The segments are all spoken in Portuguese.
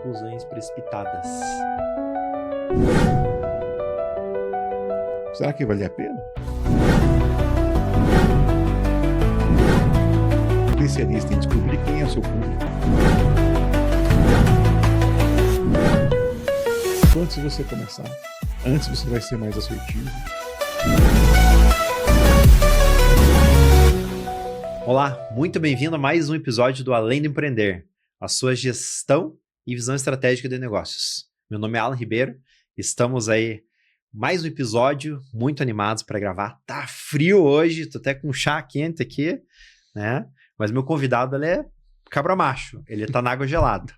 conclusões precipitadas. Será que valia a pena? Especialista em descobrir quem é o seu público. Antes de você começar, antes você vai ser mais assertivo. Olá, muito bem-vindo a mais um episódio do Além do Empreender, a sua gestão e visão estratégica de negócios. Meu nome é Alan Ribeiro, estamos aí mais um episódio, muito animados para gravar. Tá frio hoje, tô até com um chá quente aqui, né? Mas meu convidado, ele é cabra macho, ele tá na água gelada.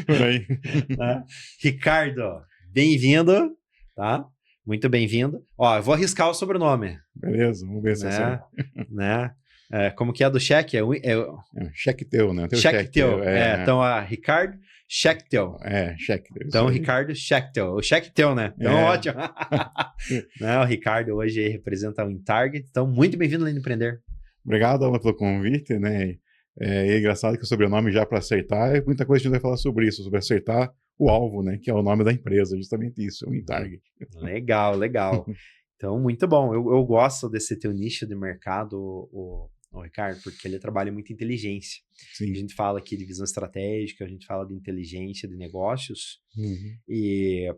Né? Ricardo, bem-vindo, tá? Muito bem-vindo. Ó, eu vou arriscar o sobrenome. Beleza, vamos ver se é certo. Né? Como que é do cheque? Checkteu, né? Checkteu. Então, Ricardo Checkteu. Checkteu. Então, Ricardo Checkteu. O Checkteu, né? Então, ótimo. Né? O Ricardo hoje representa o InTarget. Então, muito bem-vindo ao Empreender. Obrigado, Alan, pelo convite, né? É engraçado que o sobrenome já para acertar, muita coisa a gente vai falar sobre isso, sobre acertar o alvo, né? Que é o nome da empresa, justamente isso, o InTarget. Legal. Então, muito bom. Eu gosto desse teu nicho de mercado, o Ricardo, porque ele trabalha muito inteligência. Sim. A gente fala aqui de visão estratégica, a gente fala de inteligência de negócios. Uhum. E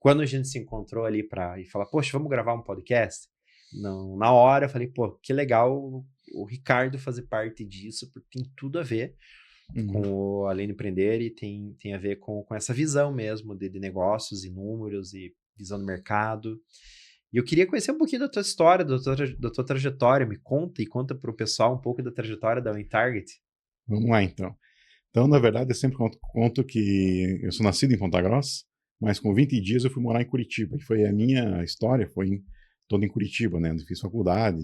quando a gente se encontrou ali e falar, poxa, vamos gravar um podcast? Não, na hora eu falei, pô, que legal o Ricardo fazer parte disso, porque tem tudo a ver com o Além do Empreender e tem a ver com essa visão mesmo de negócios e números e visão do mercado. E eu queria conhecer um pouquinho da tua história, da tua trajetória. Me conta para o pessoal um pouco da trajetória da InTarget. Vamos lá, então. Então, na verdade, eu sempre conto que eu sou nascido em Ponta Grossa, mas com 20 dias eu fui morar em Curitiba. E foi a minha história, toda em Curitiba, né? Eu fiz faculdade,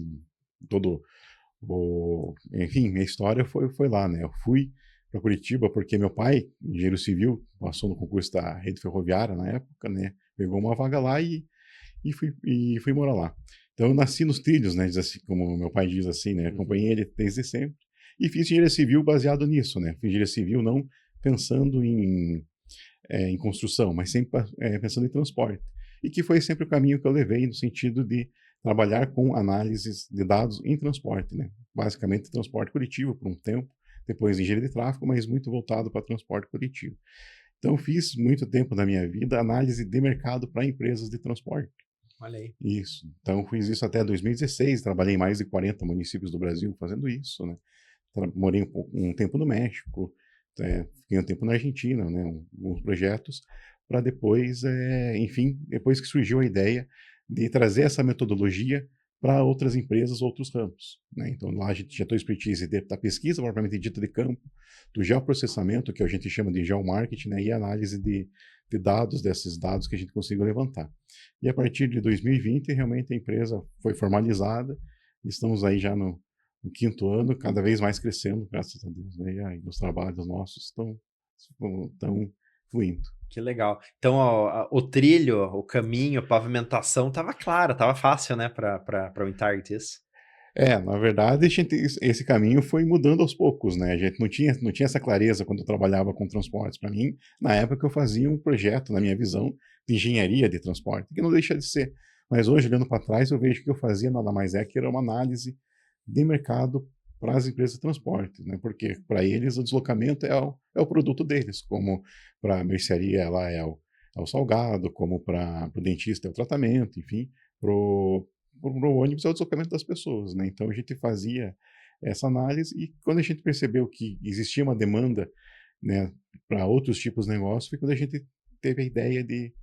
enfim, minha história foi lá, né? Eu fui para Curitiba porque meu pai, engenheiro civil, passou no concurso da rede ferroviária na época, né? Pegou uma vaga lá e fui morar lá. Então eu nasci nos trilhos, né? Diz assim, como meu pai diz assim, né? Acompanhei ele desde sempre e fiz engenharia civil baseado nisso, né? Fiz engenharia civil não pensando em construção, mas sempre pensando em transporte. E que foi sempre o caminho que eu levei no sentido de trabalhar com análises de dados em transporte, né? Basicamente transporte coletivo por um tempo, depois engenharia de tráfego, mas muito voltado para transporte coletivo. Então fiz muito tempo da minha vida análise de mercado para empresas de transporte. Olha aí. Isso. Então fiz isso até 2016, trabalhei em mais de 40 municípios do Brasil fazendo isso, né? Morei um tempo no México, fiquei um tempo na Argentina, né? Alguns projetos, para depois, enfim, depois que surgiu a ideia de trazer essa metodologia para outras empresas, outros ramos, né? Então lá a gente já tem expertise da pesquisa, propriamente dita de campo, do geoprocessamento, que a gente chama de geomarketing, né? E análise de dados, desses dados que a gente conseguiu levantar. E a partir de 2020, realmente a empresa foi formalizada, estamos aí já no 5º ano, cada vez mais crescendo, graças a Deus, né? E aí os trabalhos nossos estão fluindo. Que legal. Então, o trilho, o caminho, a pavimentação estava clara, estava fácil, né, para o InTarget isso? Na verdade, esse caminho foi mudando aos poucos, né? A gente não tinha essa clareza quando eu trabalhava com transportes. Para mim, na época, eu fazia um projeto, na minha visão, de engenharia de transporte, que não deixa de ser. Mas hoje, olhando para trás, eu vejo que eu fazia nada mais que era uma análise de mercado para as empresas de transporte, né? Porque para eles o deslocamento é o produto deles, como para a mercearia lá é o salgado, como para o dentista é o tratamento, enfim, para o ônibus é o deslocamento das pessoas, né? Então a gente fazia essa análise e quando a gente percebeu que existia uma demanda, né, para outros tipos de negócio, foi quando a gente teve a ideia de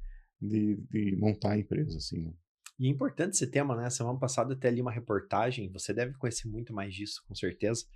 montar a empresa, assim, né? E é importante esse tema, né? Semana passada até li uma reportagem, você deve conhecer muito mais disso, com certeza,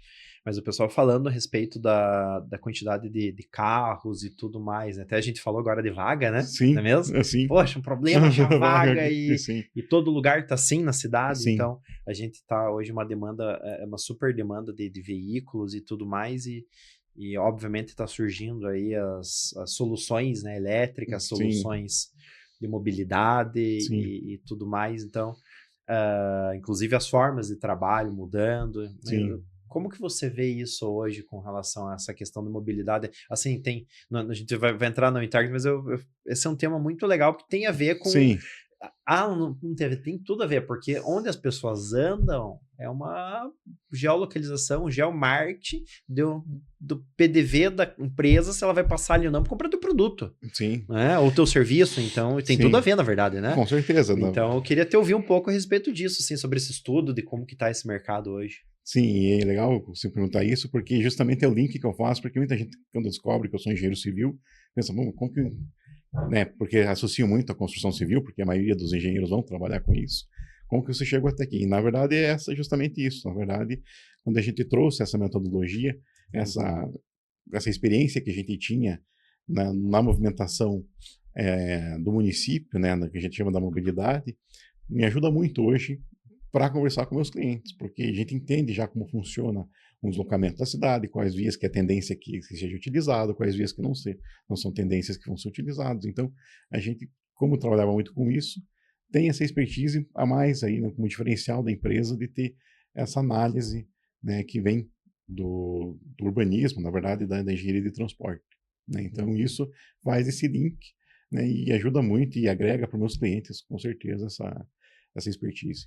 mas o pessoal falando a respeito da quantidade de carros e tudo mais, né? Até a gente falou agora de vaga, né? Sim, não é mesmo? assim. Poxa, um problema achar vaga Sim. e todo lugar tá assim na cidade, Sim. Então a gente tá hoje uma demanda, uma super demanda de veículos e tudo mais e obviamente está surgindo aí as soluções, né, elétricas, soluções de mobilidade e tudo mais. Então, inclusive as formas de trabalho mudando. Como que você vê isso hoje com relação a essa questão da mobilidade? Assim, a gente vai entrar no Intarget, mas esse é um tema muito legal, porque tem a ver com... Sim, Não tem tudo a ver, porque onde as pessoas andam é uma geolocalização, um geomarketing do PDV da empresa, se ela vai passar ali ou não, para comprar teu produto, sim, né? Ou teu serviço, então tem tudo a sim, ver, na verdade, né? com certeza. Então eu queria te ouvir um pouco a respeito disso, assim, sobre esse estudo, de como que tá esse mercado hoje. Sim, e é legal você perguntar isso, porque justamente é o link que eu faço, porque muita gente, quando descobre que eu sou engenheiro civil, pensa, bom, como que... Né, porque associo muito a construção civil, porque a maioria dos engenheiros vão trabalhar com isso. Como que você chegou até aqui? E, na verdade, é justamente isso. Na verdade, quando a gente trouxe essa metodologia, essa experiência que a gente tinha na movimentação do município, né, que a gente chama da mobilidade, me ajuda muito hoje para conversar com meus clientes, porque a gente entende já como funciona um deslocamento da cidade, quais vias que é tendência que seja utilizado, quais vias que não são tendências que vão ser utilizadas. Então, a gente, como trabalhava muito com isso, tem essa expertise a mais aí, né, como diferencial da empresa, de ter essa análise, né, que vem do urbanismo, na verdade, da engenharia de transporte, né? Então, isso faz esse link, né, e ajuda muito e agrega para os meus clientes, com certeza, essa expertise.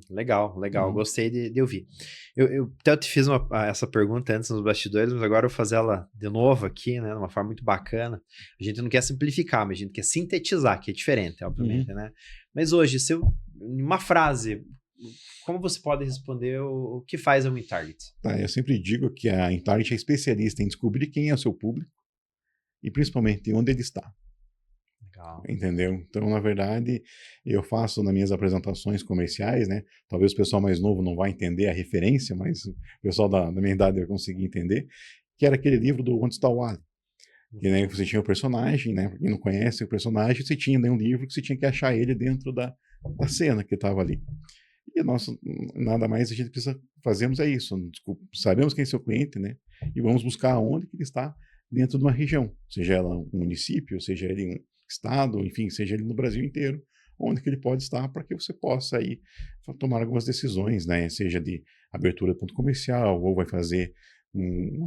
Legal, legal. Uhum. Gostei de ouvir. Eu até te fiz essa pergunta antes nos bastidores, mas agora eu vou fazer ela de novo aqui, né? De uma forma muito bacana. A gente não quer simplificar, mas a gente quer sintetizar, que é diferente, obviamente, Uhum. né? Mas hoje, em uma frase, como você pode responder o que faz a WinTarget? Tá, eu sempre digo que a Intarget é especialista em descobrir quem é o seu público e principalmente onde ele está. Legal. Entendeu? Então, na verdade, eu faço nas minhas apresentações comerciais, né? Talvez o pessoal mais novo não vai entender a referência, mas o pessoal da minha idade vai conseguir entender, que era aquele livro do Onde Está o Wally. Que, né, você tinha o personagem, né? Pra quem não conhece o personagem, você tinha, né, um livro que você tinha que achar ele dentro da cena que estava ali. E nós, nada mais a gente precisa fazermos é isso. Desculpa, sabemos quem é seu cliente, né? E vamos buscar onde que ele está dentro de uma região, seja ela um município, seja ele um estado, enfim, seja ele no Brasil inteiro, onde que ele pode estar para que você possa aí tomar algumas decisões, né? Seja de abertura de ponto comercial, ou vai fazer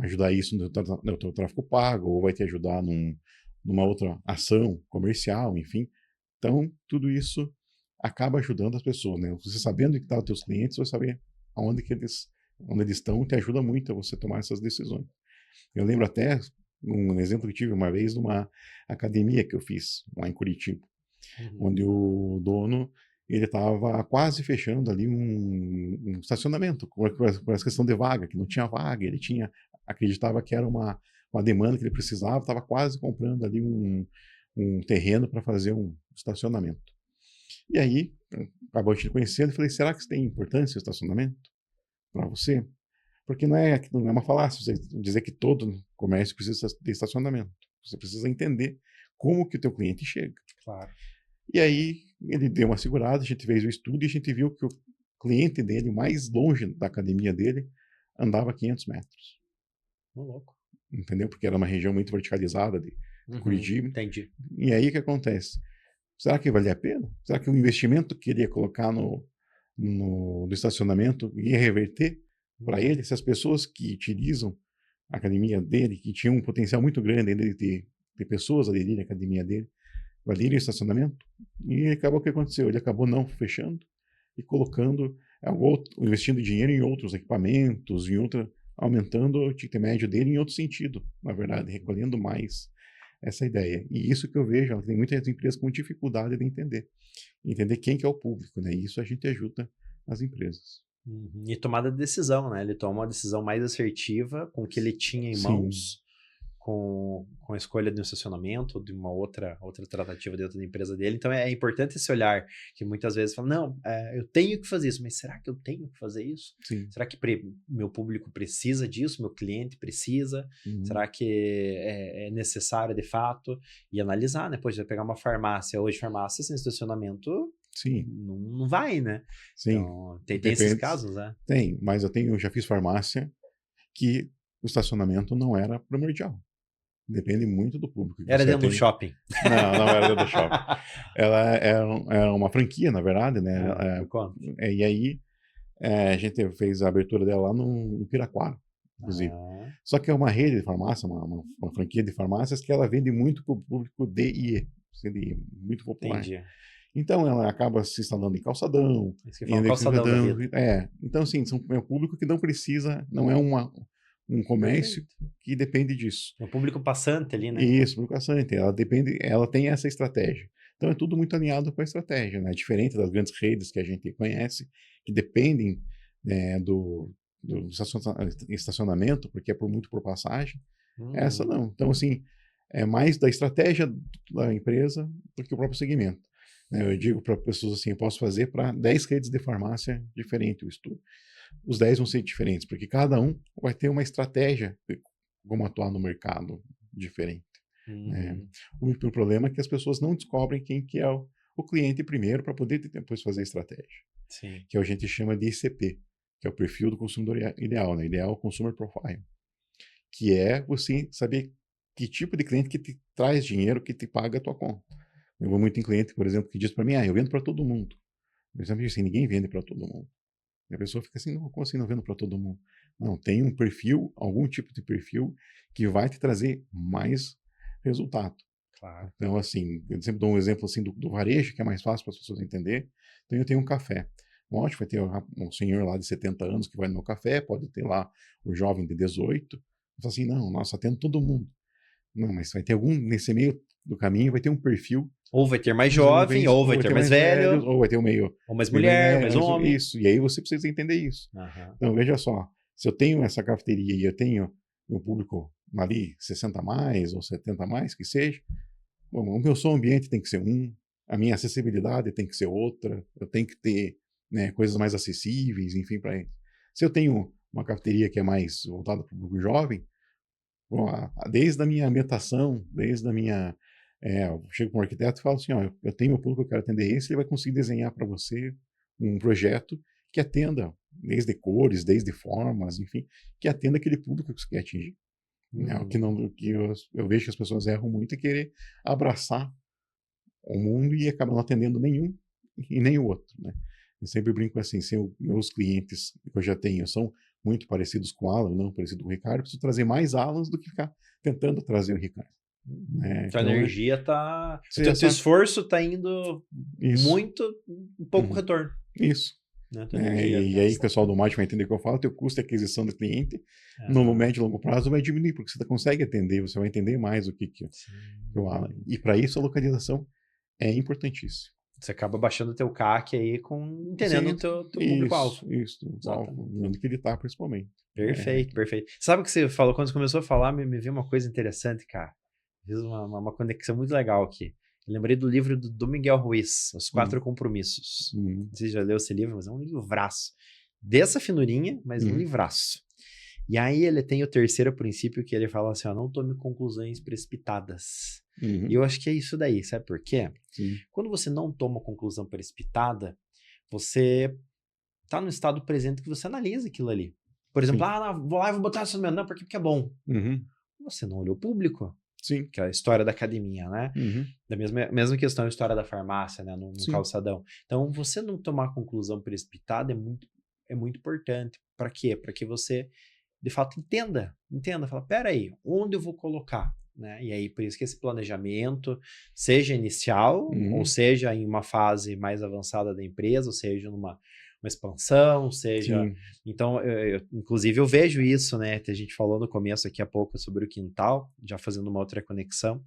ajudar isso no teu tráfego pago, ou vai te ajudar numa outra ação comercial, enfim. Então, tudo isso acaba ajudando as pessoas, né? Você sabendo que estão os teus clientes, você vai saber onde eles estão, te ajuda muito a você tomar essas decisões. Eu lembro até um exemplo que tive uma vez numa academia que eu fiz lá em Curitiba, Uhum. onde o dono ele estava quase fechando ali um estacionamento com essa questão de vaga, que não tinha vaga, ele acreditava que era uma demanda que ele precisava, estava quase comprando ali um terreno para fazer um estacionamento. E aí, acabou de conhecer, eu falei, será que isso tem importância o estacionamento para você? Porque não é uma falácia você dizer que todo comércio precisa ter estacionamento. Você precisa entender como que o teu cliente chega. Claro. E aí ele deu uma segurada, a gente fez o estudo e a gente viu que o cliente dele, mais longe da academia dele, andava 500 metros. Ô, louco. Entendeu? Porque era uma região muito verticalizada de Curitiba. Entendi. E aí o que acontece? Será que valia a pena? Será que o investimento que ele ia colocar no estacionamento ia reverter para ele? Se as pessoas que utilizam a academia dele, que tinham um potencial muito grande ainda de ter pessoas ali na academia dele, valiam o estacionamento? E acabou o que aconteceu? Ele acabou não fechando e colocando, investindo dinheiro em outros equipamentos, aumentando o ticket médio dele em outro sentido, na verdade, recolhendo mais essa ideia. E isso que eu vejo, tem muitas empresas com dificuldade de entender quem que é o público, né? E isso a gente ajuda as empresas. E tomada de decisão, né? Ele toma uma decisão mais assertiva com o que ele tinha em Sim, mãos, com a escolha de um estacionamento ou de uma outra tratativa dentro da empresa dele. Então é importante esse olhar que muitas vezes fala, não, eu tenho que fazer isso, mas será que eu tenho que fazer isso? sim. Será que meu público precisa disso? Meu cliente precisa? Uhum. Será que é necessário de fato? E analisar, né? Pô, você vai pegar uma farmácia hoje, farmácia sem estacionamento Sim, não vai, né? sim. Então, tem esses Depende. casos, né? Tem, mas eu já fiz farmácia que o estacionamento não era primordial. Depende muito do público que Era você dentro do atende. shopping. Não, não era dentro do shopping. Ela era uma franquia, na verdade, né? Me conta. E aí a gente fez a abertura dela lá no Piraquara, inclusive. Ah, Só que é uma rede de farmácia, uma franquia de farmácias que ela vende muito para o público D e E, CDI, muito popular. entendi. Então ela acaba se instalando em calçadão, Isso que em fala um calçadão da calçadão, vida. então assim, é um público que não precisa, não é um comércio Perfeito. que depende disso. É o público passante ali, né? Isso, público assante, ela tem essa estratégia. Então é tudo muito alinhado com a estratégia, né? Diferente das grandes redes que a gente conhece, que dependem do estacionamento, porque é muito por passagem. Essa Uhum. não. Então, assim, é mais da estratégia da empresa do que o próprio segmento. Né? Eu digo para pessoas assim, eu posso fazer para 10 redes de farmácia diferente o estudo. Os 10 vão ser diferentes, porque cada um vai ter uma estratégia de como atuar no mercado diferente. Né? Uhum. O único problema é que as pessoas não descobrem quem que é o cliente primeiro para poder depois fazer a estratégia, Sim. que a gente chama de ICP, que é o perfil do consumidor ideal, né? Ideal Consumer Profile, que é você saber que tipo de cliente que te traz dinheiro, que te paga a tua conta. Eu vou muito em cliente, por exemplo, que diz para mim, eu vendo para todo mundo. Eu sempre digo assim, ninguém vende para todo mundo. E a pessoa fica assim, não, como assim não vendo para todo mundo? Não, tem um perfil, algum tipo de perfil que vai te trazer mais resultado. Claro. Então, assim, eu sempre dou um exemplo assim do varejo, que é mais fácil para as pessoas entenderem. Então, eu tenho um café. Ótimo, vai ter um senhor lá de 70 anos que vai no meu café, pode ter lá o jovem de 18. Eu falo assim, não, nossa, atendo todo mundo. Não, mas vai ter algum, nesse meio do caminho, vai ter um perfil Ou vai ter mais dos jovem, jovens, ou ou vai vai ter ter mais mais velhos, velho, ou vai ter o ou mais meio mais mulher, velho, mais homem. isso. E aí você precisa entender isso. Aham. Então, veja só, se eu tenho essa cafeteria e eu tenho um público ali 60 a mais ou 70 a mais, que seja, bom, o meu som ambiente tem que ser a minha acessibilidade tem que ser outra, eu tenho que ter, né, coisas mais acessíveis, enfim, para isso. Se eu tenho uma cafeteria que é mais voltada para o público jovem, bom, desde a minha ambientação, desde a minha. Eu chego para um arquiteto e falo assim: ó, eu tenho um público que eu quero atender esse, ele vai conseguir desenhar para você um projeto que atenda, desde cores, desde formas, enfim, que atenda aquele público que você quer atingir. Né? O que, Uhum. não, o que eu vejo que as pessoas erram muito é querer abraçar o mundo e acabam não atendendo nenhum e nem o outro. Né? Eu sempre brinco assim: se meus clientes que eu já tenho são muito parecidos com o Alan, não parecido com o Ricardo, eu preciso trazer mais Alans do que ficar tentando trazer o Ricardo. Né? Tua Então, energia tá. O você já teu sabe esforço tá indo isso. muito, um pouco Uhum, retorno. isso. Né? Tua Né? energia E aí o gasta. pessoal do marketing vai entender o que eu falo, teu custo de aquisição do cliente no Aham. médio e longo prazo vai diminuir, porque você consegue atender, você vai entender mais o que eu Alan. Sim. E para isso a localização é importantíssimo. Você acaba baixando o teu CAC aí com entendendo o Sim, teu público-alvo. isso, Exatamente. onde que ele está principalmente. É, Perfeito, perfeito. Sabe o que você falou quando você começou a falar? Me veio uma coisa interessante, cara. Fiz uma conexão muito legal aqui. Eu lembrei do livro do Miguel Ruiz, Os Quatro hum, Compromissos. hum, Você já leu esse livro? Mas é um livraço. Dessa finurinha, mas um hum, livraço. E aí ele tem o terceiro princípio que ele fala assim, ó, não tome conclusões precipitadas. E eu acho que é isso daí, sabe por quê? sim, Quando você não toma conclusão precipitada, você tá no estado presente que você analisa aquilo ali. Por exemplo, sim, não, vou lá e vou botar isso no meu, não, porque é bom. uhum, Você não olhou o público, sim, que é a história da academia, né? uhum, Da mesma questão, a história da farmácia, né? No sim, calçadão. Então, você não tomar conclusão precipitada é muito importante. Para quê? Para que você, de fato, entenda, fala, peraí, onde eu vou colocar? Né? E aí, por isso que esse planejamento, seja inicial, ou uhum, seja em uma fase mais avançada da empresa, ou seja numa uma expansão, seja... sim, Então, inclusive, eu vejo isso, né? Que a gente falou no começo aqui a pouco sobre o quintal, já fazendo uma outra conexão.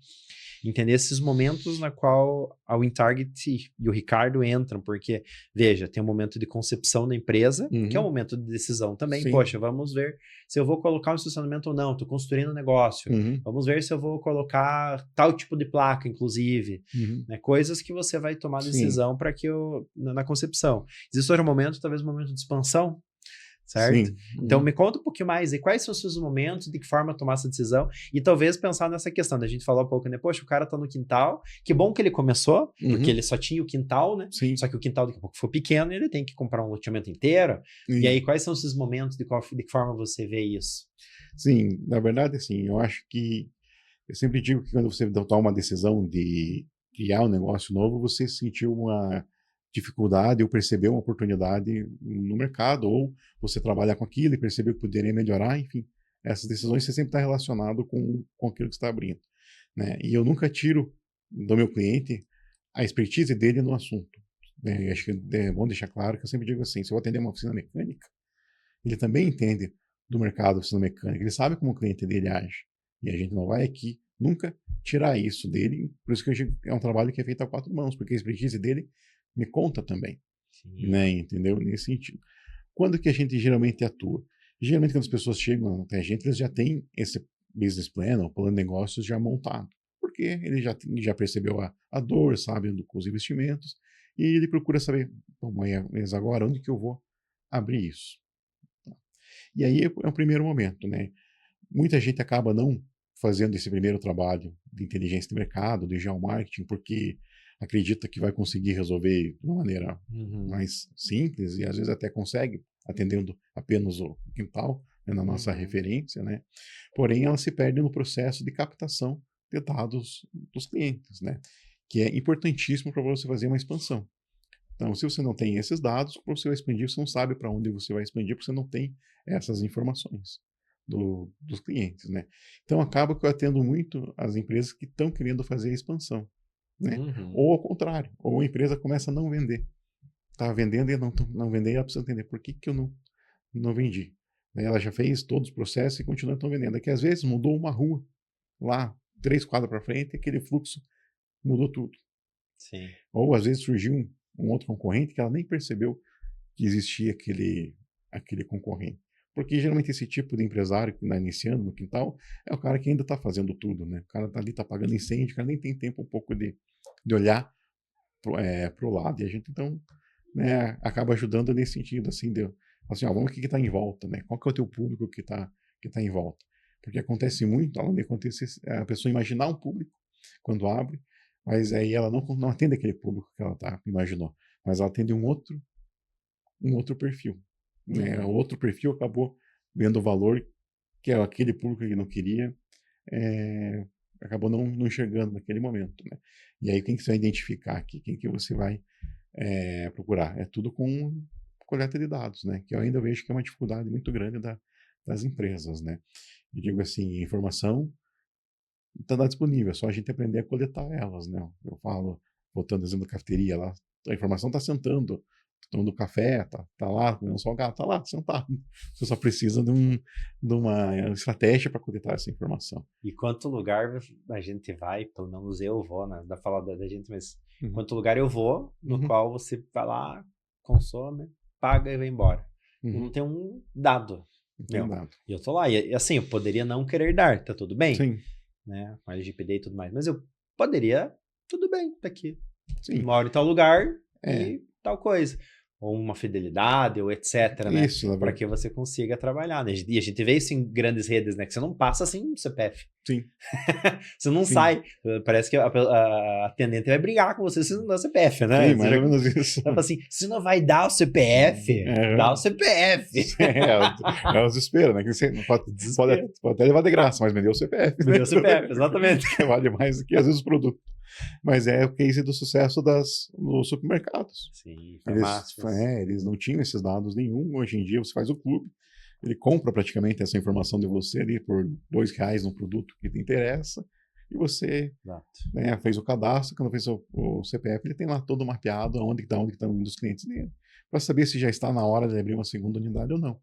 Entender esses momentos na qual a WinTarget e o Ricardo entram, porque, veja, tem um momento de concepção da empresa, que é um uhum, momento de decisão também. sim, Poxa, vamos ver se eu vou colocar um estacionamento ou não, estou construindo um negócio. uhum, Vamos ver se eu vou colocar tal tipo de placa, inclusive. uhum, Né? Coisas que você vai tomar sim, decisão para que eu, na concepção. Existe outro momento, talvez um momento de expansão, certo? sim, Então, uhum, me conta um pouquinho mais, e quais são os seus momentos, de que forma tomar essa decisão, e talvez pensar nessa questão, da gente falou há pouco, né? Poxa, o cara tá no quintal, que bom que ele começou, porque uhum, ele só tinha o quintal, né? sim, Só que o quintal daqui a pouco foi pequeno e ele tem que comprar um loteamento inteiro. E aí, sim, quais são esses momentos, de que forma você vê isso? sim, na verdade, assim, eu acho que eu sempre digo que quando você toma uma decisão de criar um negócio novo, você sentiu dificuldade ou percebeu uma oportunidade no mercado, ou você trabalha com aquilo e percebeu que poderia melhorar, enfim. Essas decisões você sempre está relacionado com aquilo que você está abrindo, né? E eu nunca tiro do meu cliente a expertise dele no assunto, né? Acho que é bom deixar claro que eu sempre digo assim, se eu vou atender uma oficina mecânica, ele também entende do mercado da oficina mecânica, ele sabe como o cliente dele age. E a gente não vai aqui nunca tirar isso dele, por isso que eu digo que é um trabalho que é feito a quatro mãos, porque a expertise dele me conta também, Sim. né? Entendeu? Nesse sentido. Quando que a gente geralmente atua? Geralmente quando as pessoas chegam até a gente, eles já têm esse business plan, ou plano de negócios já montado, porque ele já percebeu a dor, sabe, com os investimentos, e ele procura saber, bom, mas agora onde que eu vou abrir isso? E aí é o primeiro momento, né? Muita gente acaba não fazendo esse primeiro trabalho de inteligência de mercado, de geomarketing, porque acredita que vai conseguir resolver de uma maneira Uhum. mais simples e às vezes até consegue, atendendo apenas o quintal, né, na nossa Uhum. referência, né? Porém, ela se perde no processo de captação de dados dos clientes, né? Que é importantíssimo para você fazer uma expansão. Então, se você não tem esses dados, para você expandir, você não sabe para onde você vai expandir, porque você não tem essas informações dos clientes, né? Então, acaba que eu atendo muito as empresas que estão querendo fazer a expansão, né? Uhum. Ou ao contrário, ou a empresa começa a não vender. Está vendendo e não vender, ela precisa entender por que, que eu não vendi. Daí ela já fez todos os processos e continua não vendendo. É que às vezes mudou uma rua lá, 3 quadras para frente, e aquele fluxo mudou tudo. Sim. Ou às vezes surgiu um outro concorrente que ela nem percebeu que existia aquele concorrente. Porque geralmente esse tipo de empresário que está iniciando no quintal é o cara que ainda está fazendo tudo, né? O cara está ali, está apagando incêndio, o cara nem tem tempo um pouco de olhar pro lado. E a gente, então, né, acaba ajudando nesse sentido, assim, assim, ó, vamos ver o que está em volta, né? Qual que é o teu público que tá em volta? Porque acontece muito, além de acontecer, a pessoa imaginar um público quando abre, mas aí ela não atende aquele público que ela imaginou, mas ela atende um outro perfil, né? O Uhum. outro perfil acabou vendo o valor que é aquele público que não queria, é, acabou não enxergando naquele momento, né? E aí quem que você vai identificar aqui? Quem que você vai procurar? É tudo com coleta de dados, né? Que eu ainda vejo que é uma dificuldade muito grande das empresas, né? Eu digo assim, informação está disponível, é só a gente aprender a coletar elas, né? Eu falo, voltando ao exemplo da cafeteria lá, a informação está sentando, tomando café, tá lá, comendo um salgado, tá lá, sentado. Você só precisa de uma estratégia para coletar essa informação. E quanto lugar a gente vai, pelo menos eu vou, né? Dá pra falar da gente, mas Uhum, quanto lugar eu vou, no uhum, qual você vai lá, consome, paga e vai embora. E não uhum. tem um dado meu. Entendado. E eu tô lá. E assim, eu poderia não querer dar, tá tudo bem, Sim, né? Com LGPD e tudo mais. Mas eu poderia, tudo bem, tá aqui. sim. Moro em tal lugar É, e tal coisa. Ou uma fidelidade, ou etc, né? isso, na Para verdade. que você consiga trabalhar, né? E a gente vê isso em grandes redes, né? Que você não passa sem um CPF. Sim, Você não sim. sai. Parece que a atendente vai brigar com você se não dá o CPF, né? Sim, Você mais já ou menos isso. ela fala assim: se não vai dar o CPF, dá o É, CPF. é o desespero, né? Que você Desespero. pode até levar de graça, mas me deu o CPF, Me né? deu o CPF, exatamente. Que vale mais do que às vezes o produto. Mas é o case do sucesso dos supermercados. Sim, Eles, farmácias. eles não tinham esses dados nenhum. Hoje em dia você faz o clube, ele compra praticamente essa informação de você ali por R$ 2 no produto que te interessa, e você, Exato. né, fez o cadastro. Quando fez o CPF, ele tem lá todo mapeado onde estão indo os clientes dele, para saber se já está na hora de abrir uma segunda unidade ou não.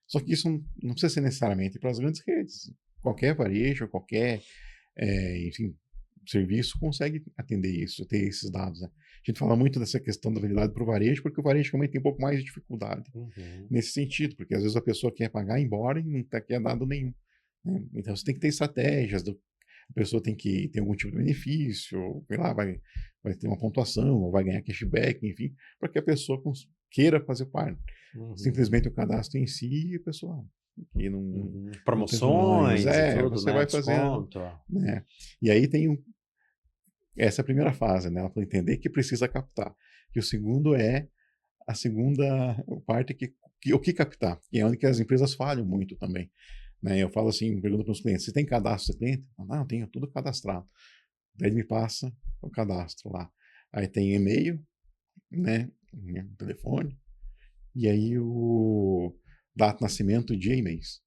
Só que isso não precisa ser necessariamente para as grandes redes. Qualquer varejo, qualquer, enfim, serviço consegue atender isso, ter esses dados, né? A gente fala muito dessa questão da validade para o varejo, porque o varejo realmente tem um pouco mais de dificuldade Uhum. nesse sentido, porque às vezes a pessoa quer pagar e ir embora e não quer dado nenhum, né? Então você tem que ter estratégias, a pessoa tem que ter algum tipo de benefício, sei lá, vai ter uma pontuação, ou vai ganhar cashback, enfim, para que a pessoa queira fazer parte. Uhum. Simplesmente o cadastro em si, a pessoa que Uhum. não tem sonhos, Promoções e tudo, você né? vai fazendo, Desconto. né? E aí tem essa é a primeira fase, né? Ela para entender que precisa captar. E o segundo é a segunda parte o que captar, e é onde que as empresas falham muito também, né? Eu falo assim, pergunto para os clientes: você tem cadastro de cliente? Não, tenho tudo cadastrado. Daí ele me passa o cadastro lá. Aí tem e-mail, né? Um telefone. E aí o data de nascimento de e-mails.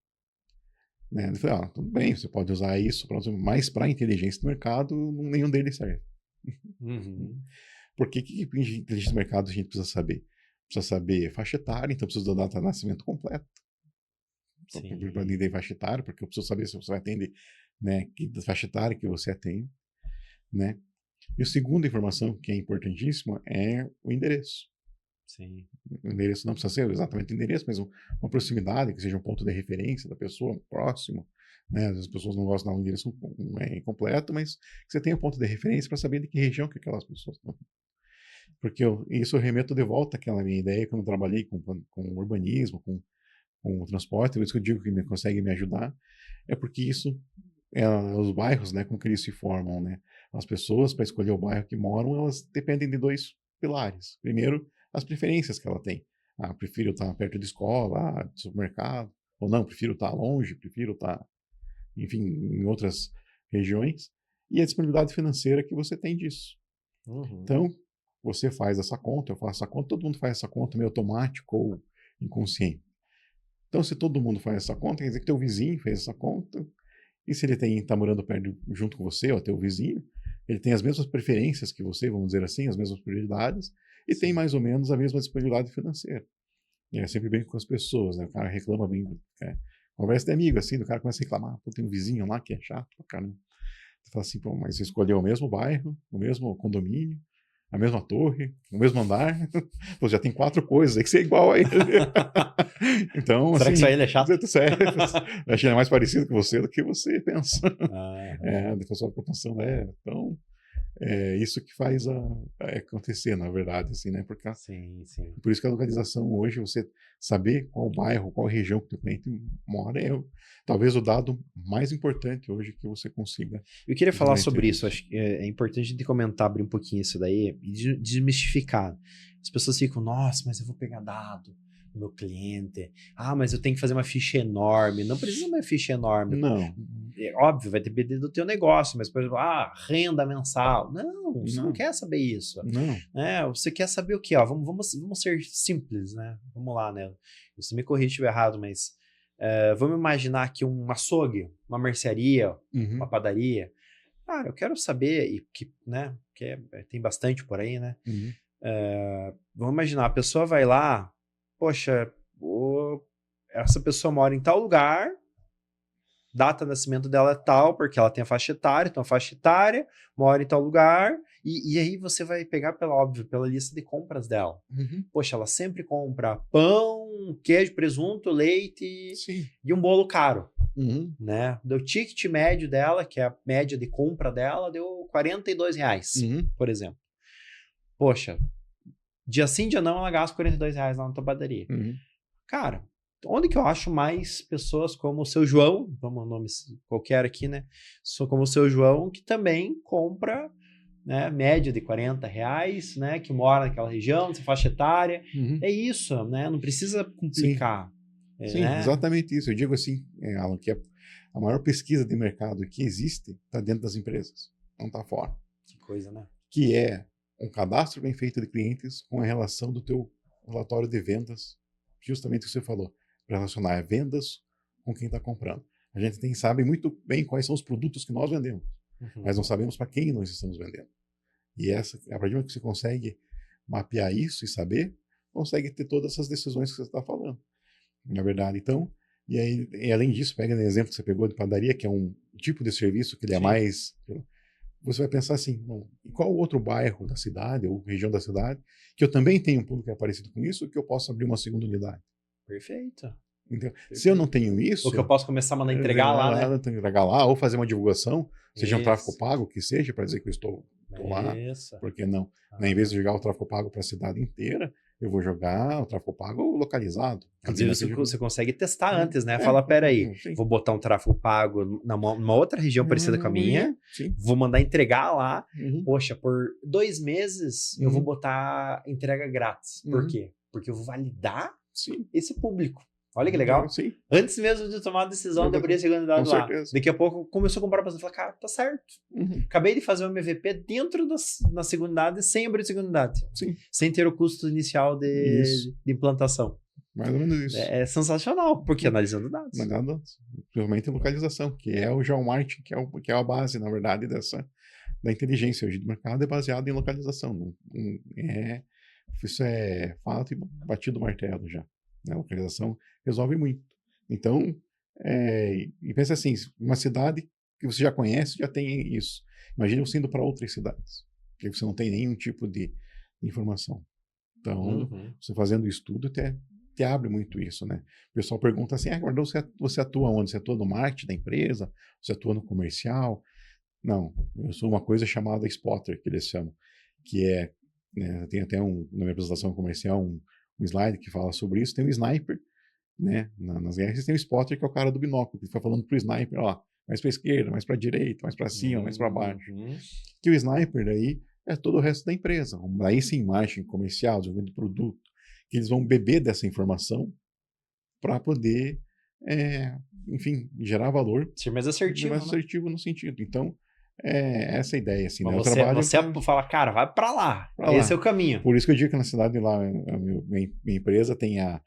Né? Eu falei, tudo bem, você pode usar isso, mas para inteligência do mercado, nenhum deles serve. Uhum. Por que inteligência do mercado a gente precisa saber? Precisa saber faixa etária, então precisa da data de nascimento completo. Para entender faixa etária, porque eu preciso saber se você vai atender, né, que faixa etária que você atende, né? E a segunda informação que é importantíssima é o endereço. Sim. O endereço não precisa ser exatamente o endereço, mas uma proximidade, que seja um ponto de referência da pessoa, próximo. Né? Às vezes as pessoas não gostam de dar um endereço incompleto, mas que você tenha um ponto de referência para saber de que região que aquelas pessoas estão. Porque isso eu remeto de volta àquela minha ideia quando eu trabalhei com urbanismo, com o transporte, por isso que eu digo que consegue me ajudar, é porque isso os bairros, né, como que eles se formam, né? As pessoas, para escolher o bairro que moram, elas dependem de dois pilares. Primeiro, as preferências que ela tem. Prefiro estar perto de escola, de supermercado, ou não, prefiro estar longe, prefiro estar, enfim, em outras regiões. E a disponibilidade financeira que você tem disso. Uhum. Então, você faz essa conta, eu faço essa conta, todo mundo faz essa conta meio automático ou inconsciente. Então, se todo mundo faz essa conta, quer dizer que teu vizinho fez essa conta, e se ele está morando perto, junto com você, ou teu vizinho, ele tem as mesmas preferências que você, vamos dizer assim, as mesmas prioridades, e tem mais ou menos a mesma disponibilidade financeira. E é sempre bem com as pessoas, né? O cara reclama bem, conversa de amigo, assim, do cara começa a reclamar, pô, tem um vizinho lá que é chato pra caramba. Você fala assim, pô, mas você escolheu o mesmo bairro, o mesmo condomínio, a mesma torre, o mesmo andar, pô, já tem 4 coisas aí que você é igual a ele. Então, Será assim, que só ele é chato? Sério, eu achei ele mais parecido com você do que você pensa. Ah, Depois sua proporção então, é isso que faz acontecer, na verdade, assim, né? Porque sim, sim. por isso que a localização hoje, você saber qual bairro, qual região que o cliente mora, é talvez o dado mais importante hoje que você consiga. Eu queria falar sobre isso, isso. acho que é importante a gente comentar, abrir um pouquinho isso daí e desmistificar. As pessoas ficam, nossa, mas eu vou pegar dado do meu cliente. Mas eu tenho que fazer uma ficha enorme. Não precisa uma ficha enorme. Não. É óbvio, vai depender do teu negócio, mas, por exemplo, renda mensal. Não, você não quer saber isso. Não. Você quer saber o quê? Vamos ser simples, né? Vamos lá, né? Você me corrige se estiver errado, mas vamos imaginar aqui um açougue, uma mercearia, uma padaria. Eu quero saber, né? Que tem bastante por aí, né? Vamos imaginar, a pessoa vai lá, poxa, essa pessoa mora em tal lugar, data de nascimento dela é tal, porque ela tem a faixa etária, então a faixa etária, mora em tal lugar, e aí você vai pegar, pela lista de compras dela. Poxa, ela sempre compra pão, queijo, presunto, leite e um bolo caro. Né? Deu ticket médio dela, que é a média de compra dela, deu R$42, por exemplo. Poxa, dia sim, dia não, ela gasta R$42 lá na tua padaria. Cara, onde que eu acho mais pessoas como o seu João, vamos um nome qualquer aqui, né? Como o seu João, que também compra, né, média de R$40, né? Que mora naquela região, nessa faixa etária. É isso, né? Não precisa complicar. Sim, né? Exatamente isso. Eu digo assim, Alan, que a maior pesquisa de mercado que existe está dentro das empresas, não está fora. Que coisa, né? Que é um cadastro bem feito de clientes com a relação do teu relatório de vendas, justamente o que você falou, para relacionar vendas com quem está comprando. A gente sabe muito bem quais são os produtos que nós vendemos, mas não sabemos para quem nós estamos vendendo. E a partir do momento que você consegue mapear isso e saber, consegue ter todas essas decisões que você está falando. Na verdade, então, e além disso, pega o exemplo que você pegou de padaria, que é um tipo de serviço que ele é mais... Você vai pensar assim, qual outro bairro da cidade ou região da cidade que eu também tenho um público que é parecido com isso, que eu posso abrir uma segunda unidade? Perfeito. Então, se eu não tenho isso... Ou que eu posso começar a mandar entregar lá, né? Entregar lá, ou fazer uma divulgação, seja um tráfego pago, que seja, para dizer que eu estou lá. Por que não? Em vez de jogar o tráfego pago para a cidade inteira, eu vou jogar o tráfego pago localizado. Inclusive, você consegue testar antes, né? Fala, peraí, vou botar um tráfego pago numa outra região parecida com a minha, vou mandar entregar lá. Poxa, por 2 meses eu vou botar entrega grátis. Por quê? Porque eu vou validar esse público. Olha que legal. Sim. Antes mesmo de tomar a decisão de abrir a segunda unidade Com lá. certeza. Daqui a pouco começou a comprar bastante. Falei, cara, tá certo. Acabei de fazer o MVP dentro na segunda unidade, sem abrir a segunda unidade. Sim. Sem ter o custo inicial de implantação. Mais ou menos isso. É sensacional, porque analisando dados. Analisando dados. Principalmente localização, que é o geomarketing, que é a base, na verdade, da inteligência hoje do mercado, é baseado em localização. Isso é fato e batido o martelo já. Né? A localização resolve muito. Então, e pensa assim, uma cidade que você já conhece já tem isso. Imagina você indo para outras cidades, que você não tem nenhum tipo de informação. Então, você fazendo estudo te abre muito isso, né? O pessoal pergunta assim, Gordão, você atua onde? Você atua no marketing da empresa? Você atua no comercial? Não, eu sou uma coisa chamada spotter, que eles chamam, que né, tem até na minha apresentação comercial um slide que fala sobre isso, tem um sniper, né, nas guerras tem um spotter que é o cara do binóculo, que fica falando pro sniper, ó, mais pra esquerda, mais pra direita, mais pra cima, mais pra baixo. Que o sniper daí é todo o resto da empresa, daí sim, marketing comercial, desenvolvimento de produto, que eles vão beber dessa informação para poder, enfim, gerar valor. Ser mais assertivo. Mais assertivo no sentido. Então, essa ideia, assim, mas né? Você fala, cara, vai para lá. Esse é o caminho. Por isso que eu digo que na cidade lá, minha empresa tem a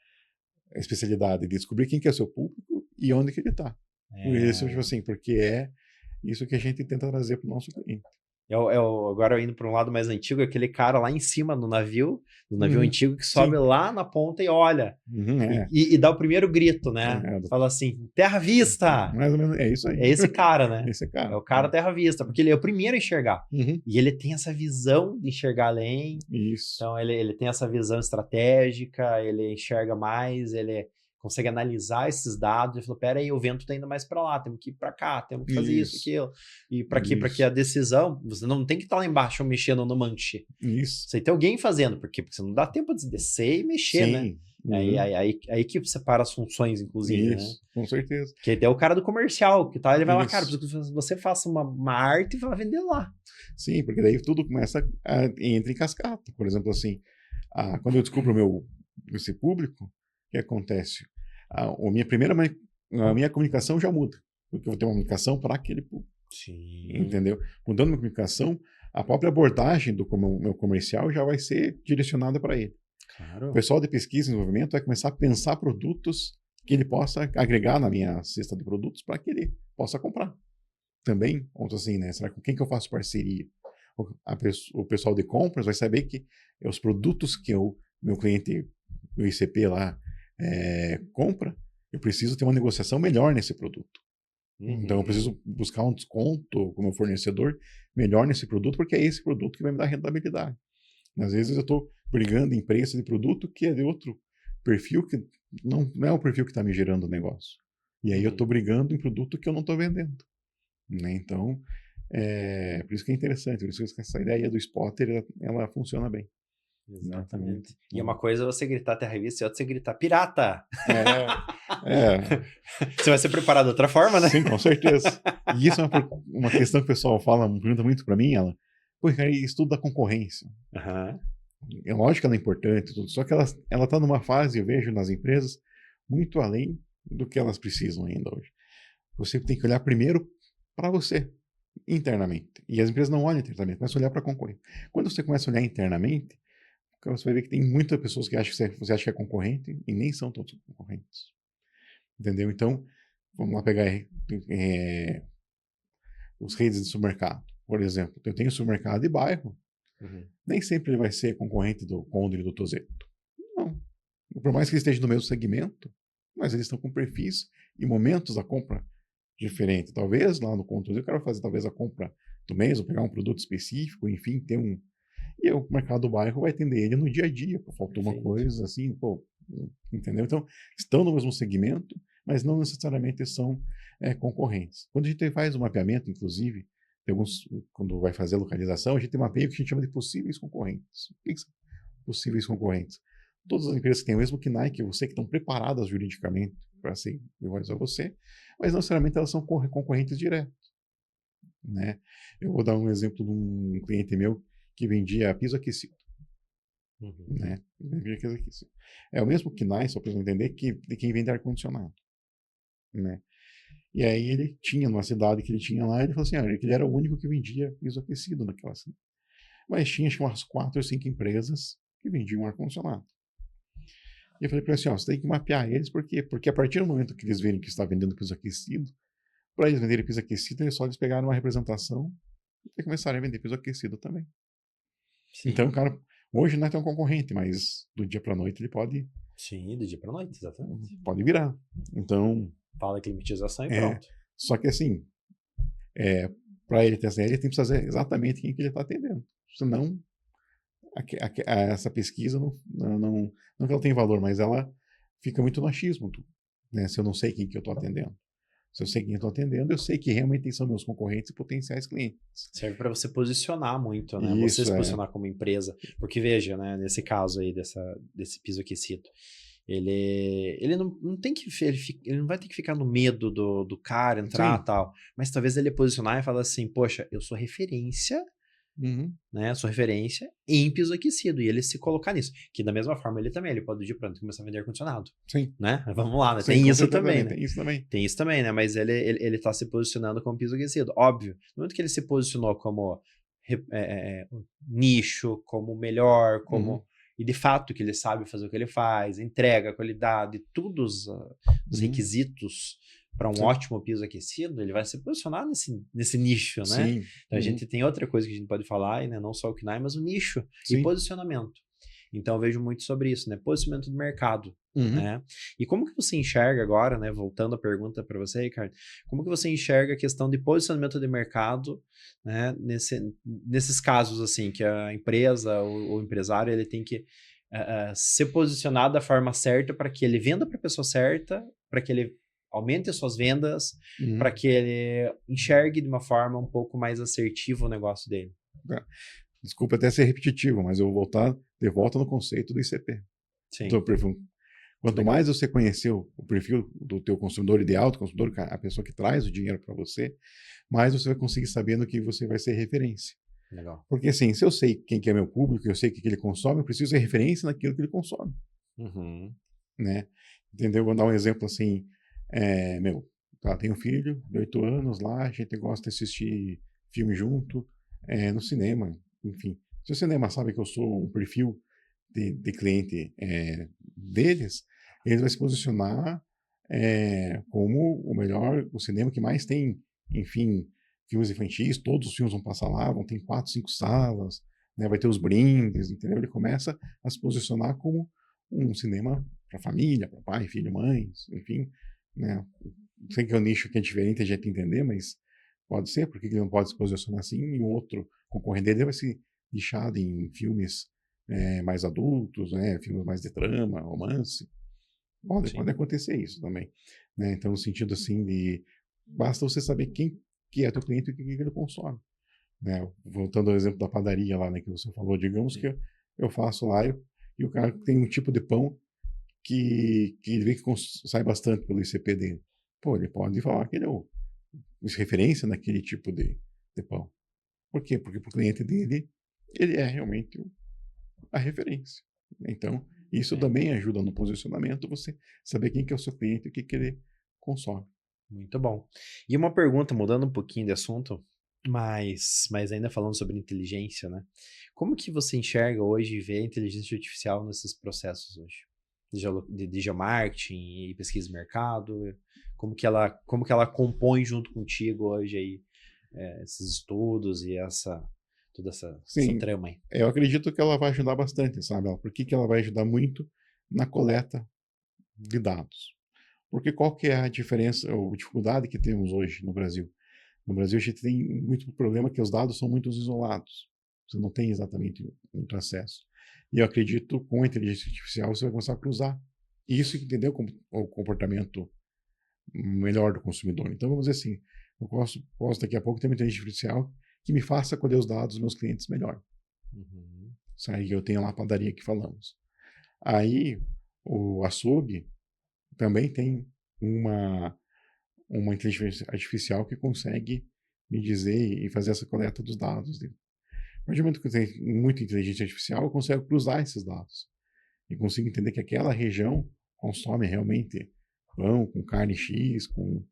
especialidade de descobrir quem que é o seu público e onde que ele está. Por isso, tipo assim, porque é isso que a gente tenta trazer para o nosso cliente. Agora indo para um lado mais antigo, aquele cara lá em cima no navio antigo que sobe lá na ponta e olha. E dá o primeiro grito, né? Fala assim, terra à vista! Mais ou menos, é isso aí. É esse cara, né? Esse cara. É o cara terra à vista, porque ele é o primeiro a enxergar. E ele tem essa visão de enxergar além. Isso. Então ele tem essa visão estratégica, ele enxerga mais, ele consegue analisar esses dados e falou, pera aí, o vento tá indo mais para lá, temos que ir para cá, temos que fazer isso, aquilo. E para quê? Para que a decisão, você não tem que estar lá embaixo mexendo no manche. Isso. Você tem alguém fazendo, porque você não dá tempo de descer e mexer, né? Aí que separa as funções, inclusive, isso, né? Com certeza. Que até o cara do comercial, que tá, ele vai lá, cara, você faça uma arte e vai vender lá. Sim, porque daí tudo começa entra em cascata. Por exemplo, assim, quando eu descubro esse público, o que acontece? A minha comunicação já muda, porque eu vou ter uma comunicação para aquele público. Sim. Entendeu? Mudando a minha comunicação, a própria abordagem do meu comercial já vai ser direcionada para ele. Claro. O pessoal de pesquisa e desenvolvimento vai começar a pensar produtos que ele possa agregar na minha cesta de produtos para que ele possa comprar. Também, assim, né? Será com quem que eu faço parceria? O pessoal de compras vai saber que os produtos que meu cliente, o ICP lá, compra, eu preciso ter uma negociação melhor nesse produto. Então eu preciso buscar um desconto como fornecedor melhor nesse produto, porque é esse produto que vai me dar rentabilidade. Às vezes eu estou brigando em preço de produto que é de outro perfil que não é o perfil que está me gerando o negócio. E aí eu estou brigando em produto que eu não estou vendendo. Né? Então, por isso que é interessante, por isso que essa ideia do spotter, ela funciona bem. Exatamente. E uma coisa é você gritar terra à vista e outra é você gritar pirata. Você vai ser preparado de outra forma, né? Sim, com certeza. E isso é uma questão que o pessoal pergunta muito para mim, pô, cara, estudo da concorrência. É lógico que ela é importante, só que ela está numa fase, eu vejo nas empresas, muito além do que elas precisam ainda hoje. Você tem que olhar primeiro para você, internamente. E as empresas não olham internamente, começam a olhar para a concorrente. Quando você começa a olhar internamente, você vai ver que tem muitas pessoas que acham que você acha que é concorrente e nem são todos concorrentes. Entendeu? Então, vamos lá pegar os redes de supermercado. Por exemplo, eu tenho supermercado de bairro, nem sempre ele vai ser concorrente do Condor e do Tozeto. Não. Por mais que eles estejam no mesmo segmento, mas eles estão com perfis e momentos da compra diferentes. Talvez lá no Condor eu quero fazer talvez a compra do mês, ou pegar um produto específico, enfim, ter um... E o mercado do bairro vai atender ele no dia a dia. Faltou uma coisa assim, entendeu? Então, estão no mesmo segmento, mas não necessariamente são concorrentes. Quando a gente faz o mapeamento, inclusive, quando vai fazer a localização, a gente mapeia o que a gente chama de possíveis concorrentes. O que são possíveis concorrentes? Todas as empresas que têm o mesmo KNAI que você, que estão preparadas juridicamente para ser iguais a você, mas não necessariamente elas são concorrentes diretos. Né? Eu vou dar um exemplo de um cliente meu que vendia piso aquecido. Uhum. né? É o mesmo KNAI, só para você entender, que de quem vende ar-condicionado, né? E aí ele tinha, numa cidade que ele tinha lá, ele falou assim, que ele era o único que vendia piso aquecido naquela cidade. Mas tinha, acho que umas 4 ou 5 empresas que vendiam ar-condicionado. E eu falei para ele assim, você tem que mapear eles, por quê? Porque a partir do momento que eles verem que está vendendo piso aquecido, para eles venderem piso aquecido, é só eles pegaram uma representação e começaram a vender piso aquecido também. Então, Sim. o cara, hoje não é tão concorrente, mas do dia para noite ele pode, Sim, do dia pra noite, exatamente. pode virar. Então, Fala climatização e é, pronto. só que assim, para ele ter essa ideia, ele tem que saber exatamente quem que ele está atendendo. Senão, essa pesquisa não que ela tem valor, mas ela fica muito no achismo, né? Se eu não sei quem que eu estou atendendo. Se eu sei quem eu estou atendendo, eu sei que realmente são meus concorrentes e potenciais clientes. Serve para você posicionar muito, né? Você Isso se é. posicionar como empresa. Porque veja, né? Nesse caso aí desse piso aquecido, ele não tem que ele não vai ter que ficar no medo do cara entrar e Sim. tal. Mas talvez ele posicionar e falar assim, poxa, eu sou referência, Uhum. né? Sou referência em piso aquecido. E ele se colocar nisso. Que da mesma forma ele pode de pronto começar a vender ar-condicionado. Sim. Né? Vamos lá, né? Sim, Tem com isso certeza também, também. né? Tem isso também. Tem isso também, né? Mas ele tá se posicionando como piso aquecido. Óbvio. No momento que ele se posicionou como um nicho, como melhor, Uhum. como. E de fato que ele sabe fazer o que ele faz, entrega, qualidade, todos os Uhum. requisitos para um Sim. ótimo piso aquecido, ele vai se posicionar nesse nicho, né? Sim. Então a Uhum. gente tem outra coisa que a gente pode falar, né? Não só o KNAI, mas o nicho e Sim. posicionamento. Então eu vejo muito sobre isso, né? Posicionamento do mercado, Uhum. né? E como que você enxerga agora, né? Voltando a pergunta para você, Ricardo, como que você enxerga a questão de posicionamento de mercado, né? Nesses casos assim, que a empresa ou o empresário ele tem que se posicionar da forma certa para que ele venda para a pessoa certa, para que ele aumente as suas vendas, para Uhum. que ele enxergue de uma forma um pouco mais assertiva o negócio dele. Tá. Desculpa até ser repetitivo, mas eu vou voltar de volta no conceito do ICP. Sim, Do perfil. Quanto legal. mais você conhecer o perfil do teu consumidor ideal, do consumidor, a pessoa que traz o dinheiro para você, mais você vai conseguir saber no que você vai ser referência. Legal. Porque assim, se eu sei quem que é meu público, eu sei o que ele consome, eu preciso ser referência naquilo que ele consome, Uhum. né? Entendeu? Vou dar um exemplo assim, tenho um filho de 8 anos lá, a gente gosta de assistir filme junto, no cinema, enfim. Se o cinema sabe que eu sou um perfil de cliente deles, eles vão se posicionar como o melhor, o cinema que mais tem, enfim, filmes infantis, todos os filmes vão passar lá, vão ter 4, 5 salas, né, vai ter os brindes, entendeu? Ele começa a se posicionar como um cinema para família, para pai, filho, mãe, enfim, né? Sei que é um nicho que é diferente a gente entender, mas pode ser, porque ele não pode se posicionar assim, e o outro concorrente dele vai se nichado em filmes mais adultos, né, filmes mais de trama, romance. Pode Sim. acontecer isso também, né? Então, no sentido assim de basta você saber quem que é teu cliente e o que ele consome, né? Voltando ao exemplo da padaria lá, né, que você falou, digamos que eu faço lá e o cara tem um tipo de pão que ele vê que sai bastante pelo ICP dele. Pô, ele pode falar que ele é referência naquele tipo de pão. Por quê? Porque para o cliente dele, ele é realmente a referência. Então, isso Sim. também ajuda no posicionamento, você saber quem que é o seu cliente e o que, que ele consome. Muito bom. E uma pergunta, mudando um pouquinho de assunto, mas ainda falando sobre inteligência, né? Como que você enxerga hoje e vê a inteligência artificial nesses processos hoje? De geomarketing e pesquisa de mercado? Como que ela compõe junto contigo hoje aí, esses estudos e toda essa Sim, trama aí? eu acredito que ela vai ajudar bastante, sabe? Por que, que ela vai ajudar muito na coleta de dados? Porque qual que é a diferença ou dificuldade que temos hoje no Brasil? No Brasil a gente tem muito problema que os dados são muito isolados. Você não tem exatamente muito acesso. E eu acredito com a inteligência artificial você vai começar a cruzar isso, entendeu? O comportamento melhor do consumidor. Então vamos dizer assim, eu posso daqui a pouco ter uma inteligência artificial que me faça colher os dados dos meus clientes melhor. Uhum. Aí eu tenho lá a padaria que falamos. Aí o açougue também tem uma, uma inteligência artificial que consegue me dizer e fazer essa coleta dos dados dele. partir do momento que eu tenho muita inteligência artificial, eu consigo cruzar esses dados e consigo entender que aquela região consome realmente pão com carne X, com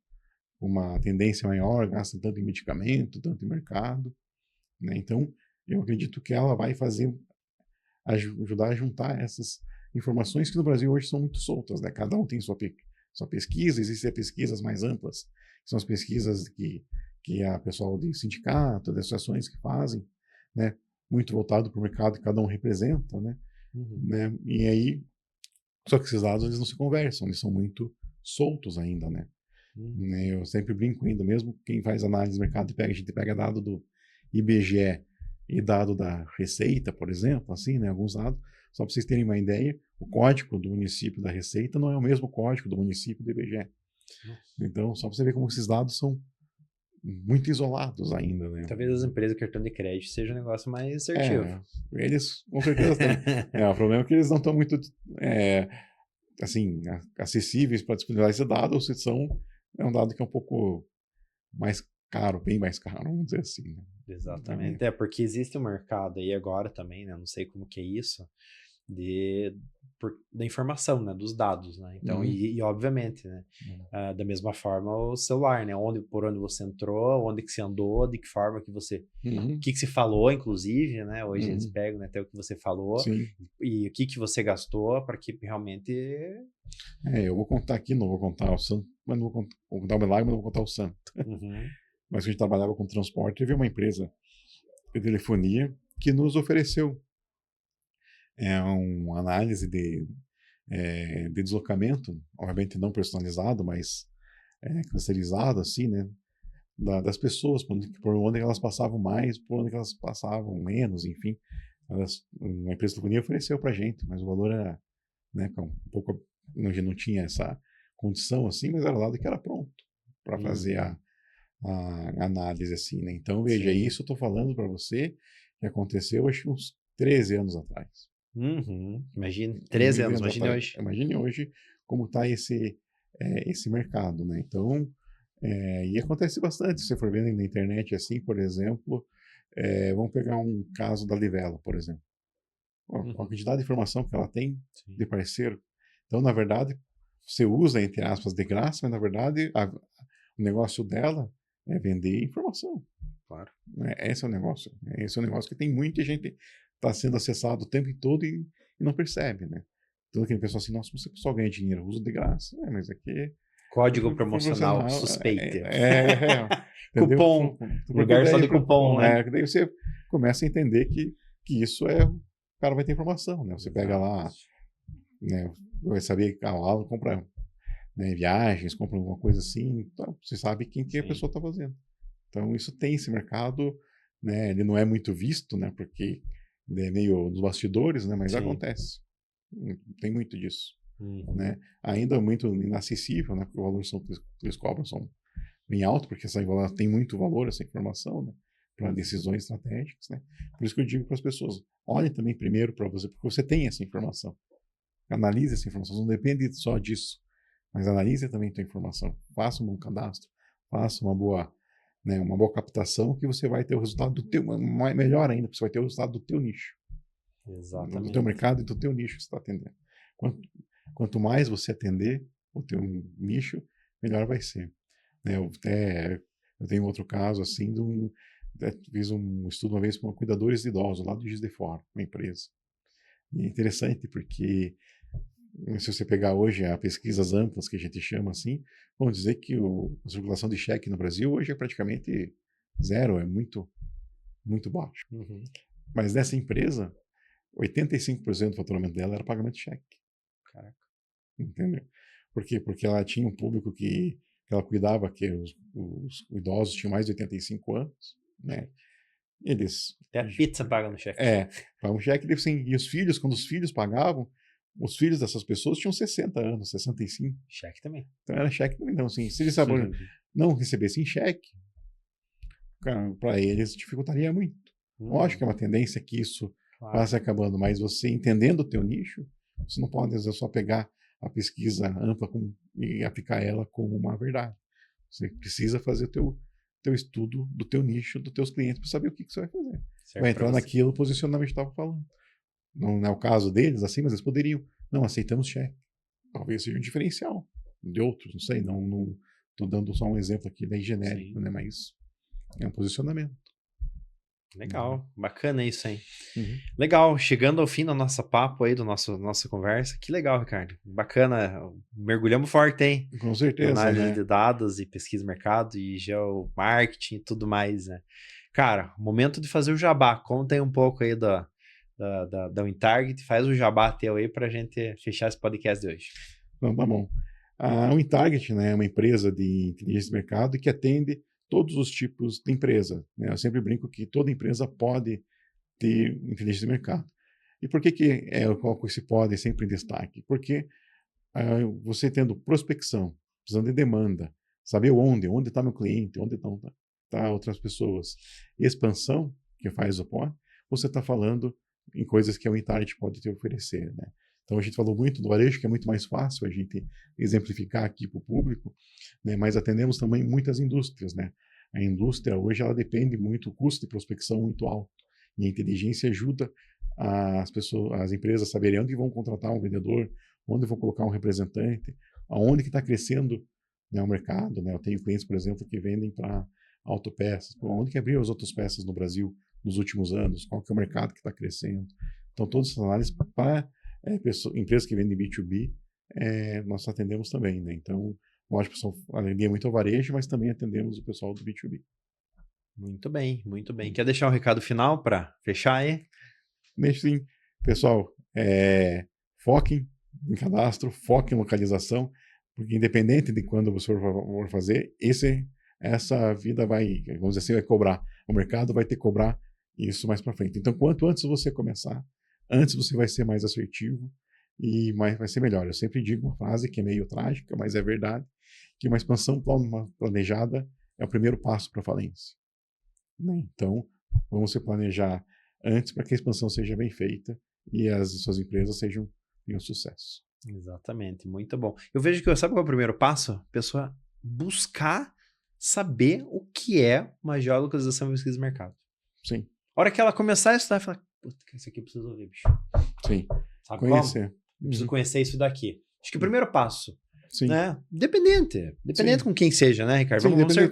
uma tendência maior, gasta tanto em medicamento, tanto em mercado, né? Então, eu acredito que ela vai ajudar a juntar essas informações que no Brasil hoje são muito soltas, né? Cada um tem sua pesquisa, existem pesquisas mais amplas, que são as pesquisas que a pessoal de sindicato, de associações que fazem, né? Muito voltado para o mercado que cada um representa, né? Né? E aí, só que esses dados eles não se conversam, eles são muito soltos ainda, né? Eu sempre brinco ainda, mesmo quem faz análise de mercado, a gente pega dado do IBGE e dado da Receita, por exemplo, assim, né, alguns dados, só para vocês terem uma ideia, o código do município da Receita não é o mesmo código do município do IBGE. Então, só para você ver como esses dados são muito isolados ainda, né? Talvez as empresas de cartão de crédito seja um negócio mais assertivo. Eles, com certeza, têm. O problema é que eles não estão muito, assim, acessíveis para disponibilizar esse dado, ou se são, é um dado que é um pouco mais caro, bem mais caro, vamos dizer assim, né? Exatamente. Porque existe um mercado aí agora também, né? Não sei como que é isso, da informação, né? Dos dados, né? Então, e obviamente, né? Da mesma forma o celular, né? Por onde você entrou, onde que você andou, de que forma que você... O que se falou, inclusive, né? Hoje eles pegam, né, até o que você falou. Sim. E o que você gastou para que realmente... eu vou contar aqui, não vou contar o santo, mas não vou contar o milagre, mas não vou contar o santo. Mas a gente trabalhava com transporte, teve uma empresa de telefonia que nos ofereceu uma análise de deslocamento, obviamente não personalizado, mas clusterizado, assim, né? Das pessoas, por onde elas passavam mais, por onde elas passavam menos, enfim. Uma empresa de telefonia ofereceu para a gente, mas o valor era, né, um pouco, não tinha essa condição assim, mas era dado que era pronto para fazer a análise, assim, né? Então, veja, isso eu estou falando para você que aconteceu, acho que uns 13 anos atrás. Imagine, 13 anos, imagine atrás. hoje. Imagine hoje como está esse mercado, né? Então, e acontece bastante, se você for vendo na internet, assim, por exemplo, vamos pegar um caso da Livelo, por exemplo. A quantidade de informação que ela tem de parceiro. Então, na verdade, você usa, entre aspas, de graça, mas, na verdade, o negócio dela é vender informação. Claro. Esse é o negócio. Esse é o negócio que tem muita gente está sendo acessado o tempo todo e não percebe, né? Todo aquele pessoal assim, nossa, você só ganha dinheiro, usa de graça. Mas aqui... Código promocional suspeito. Entendeu? Cupom. Lugar só de cupom, né? Daí você começa a entender que isso o cara vai ter informação, né? Você pega lá, né? Vai saber que a aula compra, né, viagens, compra alguma coisa assim, então você sabe quem que a pessoa está fazendo. Então isso tem esse mercado, né? Ele não é muito visto, né? Porque ele é meio nos bastidores, né? Mas acontece. Tem muito disso. Né? Ainda muito inacessível, né? Porque o valor que eles cobram são bem alto, porque tem muito valor essa informação, né? Para decisões estratégicas, né? Por isso que eu digo para as pessoas, olhem também primeiro para você, porque você tem essa informação. Analise essa informação, não depende só disso, mas analise também a tua informação. Faça um bom cadastro, faça uma boa captação, que você vai ter o resultado do teu, melhor ainda, porque você vai ter o resultado do teu nicho. Exatamente. Do teu mercado e do teu nicho que você está atendendo. Quanto mais você atender o teu nicho, melhor vai ser. Eu tenho outro caso assim, fiz um estudo uma vez com cuidadores de idosos lá do Juiz de Fora, uma empresa. E é interessante porque se você pegar hoje as pesquisas amplas que a gente chama assim, vamos dizer que a circulação de cheque no Brasil hoje é praticamente zero, é muito, muito baixo. Mas nessa empresa, 85% do faturamento dela era pagamento de cheque. Caraca. Entendeu? Por quê? Porque ela tinha um público que ela cuidava, que os idosos tinham mais de 85 anos, né? Eles... Até a pizza paga no cheque. Pagam cheque, assim, e os filhos, quando os filhos pagavam, os filhos dessas pessoas tinham 60 anos, 65. Cheque também. Então era cheque também. Então, assim, se eles não recebessem cheque, para eles dificultaria muito. Lógico que é uma tendência que isso vai se acabando, mas você entendendo o teu nicho, você não pode, às vezes, só pegar a pesquisa ampla e aplicar ela como uma verdade. Você precisa fazer o teu teu estudo do teu nicho, dos teus clientes, para saber o que você vai fazer. Serve Vai pra entrar você. naquilo posicionamento que estava falando. Não é o caso deles, assim, mas eles poderiam. Não, aceitamos cheque. Talvez seja um diferencial de outros, não sei, não estou dando só um exemplo aqui daí genérico, Sim. né? Mas é um posicionamento. Legal, bacana isso, hein? Uhum. Legal, chegando ao fim do nosso papo aí, nossa conversa. Que legal, Ricardo. Bacana, mergulhamos forte, hein? Com Na certeza, análise né? de dados e pesquisa de mercado e geomarketing e tudo mais, né? Cara, momento de fazer o jabá. Conta aí um pouco aí da WinTarget, faz o jabá teu aí pra gente fechar esse podcast de hoje. Então, tá bom. A WinTarget, né, é uma empresa de inteligência de mercado que atende todos os tipos de empresa, né? Eu sempre brinco que toda empresa pode ter inteligência de mercado. E por que eu coloco esse pode sempre em destaque? Porque você tendo prospecção, precisando de demanda, saber onde está meu cliente, onde estão tá outras pessoas, expansão, que faz o pod, você está falando em coisas que a WinTarget pode te oferecer, né? Então a gente falou muito do varejo, que é muito mais fácil a gente exemplificar aqui para o público, né? Mas atendemos também muitas indústrias, né? A indústria hoje ela depende muito, o custo de prospecção muito alto, e a inteligência ajuda as empresas a saberem onde vão contratar um vendedor, onde vão colocar um representante, aonde que está crescendo, né, o mercado, né? Eu tenho clientes, por exemplo, que vendem para autopeças. Onde que abriu as autopeças no Brasil nos últimos anos? Qual que é o mercado que está crescendo? Então, todas essas análises para empresas que vendem B2B, nós atendemos também, né? Então, lógico, o pessoal atendia muito ao varejo, mas também atendemos o pessoal do B2B. Muito bem, muito bem. Quer deixar um recado final para fechar aí? Sim, pessoal, foquem em cadastro, foquem em localização, porque independente de quando você for fazer, essa vida vai, vamos dizer assim, vai cobrar. O mercado vai ter que cobrar isso mais para frente. Então, quanto antes você começar, antes você vai ser mais assertivo e vai ser melhor. Eu sempre digo uma frase que é meio trágica, mas é verdade, que uma expansão planejada é o primeiro passo para a falência. Né? Então, vamos se planejar antes para que a expansão seja bem feita e as suas empresas tenham um sucesso. Exatamente, muito bom. Eu vejo que, sabe qual é o primeiro passo? A pessoa buscar saber o que é uma geolocalização e pesquisa de mercado. Sim. A hora que ela começar a estudar, ela fala, puta, isso aqui eu preciso ouvir, bicho. Sim. Sabe Conhecer. como? Eu preciso conhecer isso daqui. Acho que o primeiro passo, Sim. né? Dependente Sim. com quem seja, né, Ricardo? Sim, vamos ser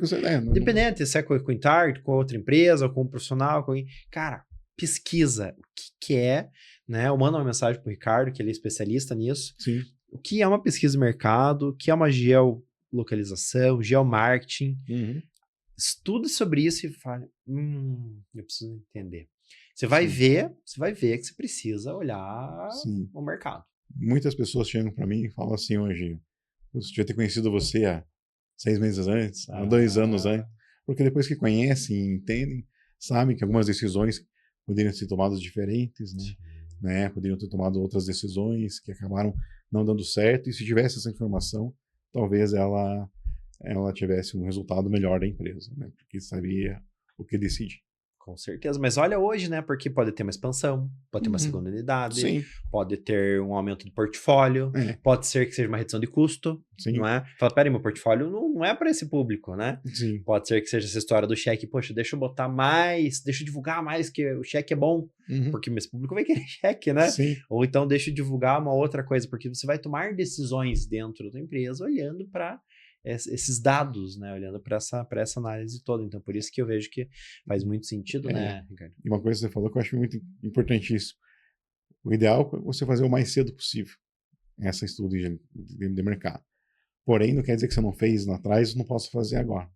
dependente, se é com o Intarget, com outra empresa, com um profissional, com alguém. Cara, pesquisa o que é, né? Eu mando uma mensagem pro Ricardo, que ele é especialista nisso. Sim. O que é uma pesquisa de mercado, o que é uma geolocalização, geomarketing. Uhum. Estude sobre isso e fale, eu preciso entender. Você vai ver que você precisa olhar Sim. o mercado. Muitas pessoas chegam para mim e falam assim hoje, eu devia ter conhecido você há 6 meses antes, há 2 anos antes, porque depois que conhecem e entendem, sabem que algumas decisões poderiam ser tomadas diferentes, né? Poderiam ter tomado outras decisões que acabaram não dando certo, e se tivesse essa informação, talvez ela tivesse um resultado melhor da empresa, né? Porque sabia o que decidir. Com certeza, mas olha hoje, né? Porque pode ter uma expansão, pode ter uma segunda unidade, Sim. pode ter um aumento de portfólio, pode ser que seja uma redução de custo, Sim. não é? Fala, peraí, meu portfólio não é para esse público, né? Sim. Pode ser que seja essa história do cheque, poxa, deixa eu botar mais, deixa eu divulgar mais que o cheque é bom, porque esse público vai querer cheque, né? Sim. Ou então deixa eu divulgar uma outra coisa, porque você vai tomar decisões dentro da empresa olhando para esses dados, né? Olhando para essa análise toda. Então, por isso que eu vejo que faz muito sentido, né, Ricardo? E uma coisa que você falou que eu acho muito importantíssimo. O ideal é você fazer o mais cedo possível essa estudo de mercado. Porém, não quer dizer que você não fez lá atrás, não posso fazer agora.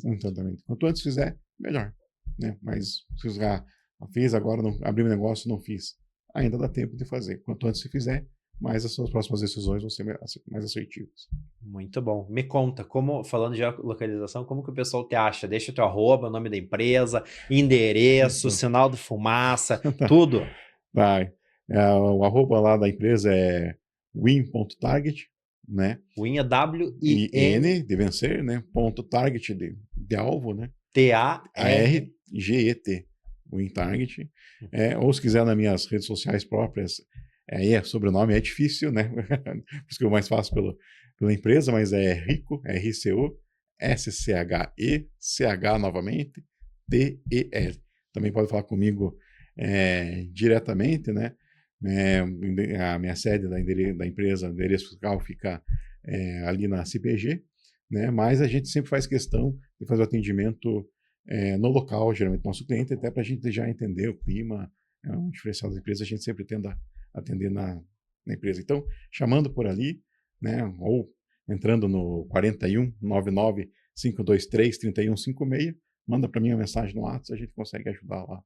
Exatamente. Quanto antes fizer, melhor. Né? Mas se já fiz agora, não, abri um negócio, não fiz. Ainda dá tempo de fazer. Quanto antes você fizer, mais as suas próximas decisões vão ser mais assertivas. Muito bom. Me conta, falando de localização, como que o pessoal te acha? Deixa o teu arroba, o nome da empresa, endereço, sinal de fumaça, tudo. Vai. O arroba lá da empresa é win.target, né? Win é W-I-N. de vencer, né? Ponto target de alvo, né? T-A-R-G-E-T. WinTarget. Ou se quiser nas minhas redes sociais próprias, sobrenome é difícil, né? Por isso que é o mais fácil pela empresa, mas é Rico, R-C-O, SCHECH novamente, TEL. Também pode falar comigo diretamente, né? A minha sede da empresa, endereço fiscal, fica ali na CPG, né? Mas a gente sempre faz questão de fazer o atendimento no local, geralmente do nosso cliente, até para a gente já entender o clima, um diferencial da empresa, a gente sempre tenta atender na empresa. Então, chamando por ali, né? Ou entrando no 41 99 523 3156, manda para mim uma mensagem no WhatsApp, a gente consegue ajudar lá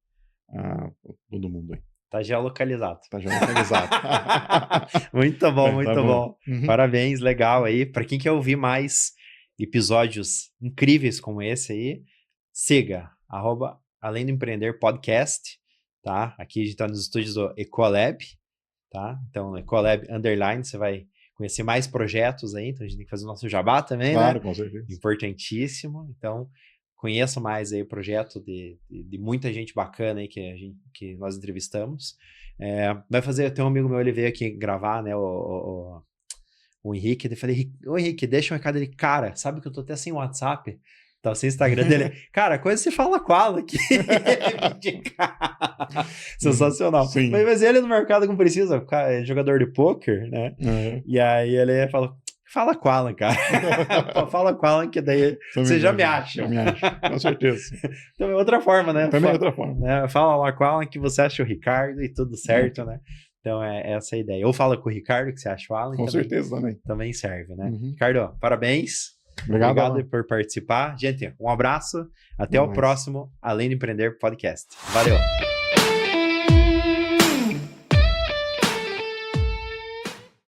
todo mundo aí. Tá geolocalizado. Tá geolocalizado. Muito bom, muito tá bom. Uhum. Parabéns, legal aí. Para quem quer ouvir mais episódios incríveis como esse aí, siga @Além do Empreender Podcast, tá? Aqui a gente tá nos estúdios do Ecolab, tá? Então, Ecolab _ você vai conhecer mais projetos aí, então a gente tem que fazer o nosso jabá também, Claro, né? com certeza. Importantíssimo. Então, conheça mais aí o projeto de muita gente bacana aí que nós entrevistamos. Tem um amigo meu, ele veio aqui gravar, né, o Henrique, eu falei, ô Henrique, deixa um recado. Ele, cara, sabe que eu tô até sem WhatsApp, tá sem Instagram dele. Cara, coisa se fala com ela aqui. Sensacional. Sim. Mas ele no mercado não precisa, é jogador de pôquer, né? Uhum. E aí ele falou, fala com o Alan, cara. Fala com o Alan, que daí você já me acha. Já me acha, com certeza. Então é outra forma, né? Também é outra forma. Né? Fala lá com o Alan que você acha o Ricardo e tudo certo, né? Então é essa a ideia. Ou fala com o Ricardo que você acha o Alan. Com certeza também. Também serve, né? Uhum. Ricardo, parabéns. Obrigado por participar. Gente, um abraço. Até o próximo Além do Empreender Podcast. Valeu!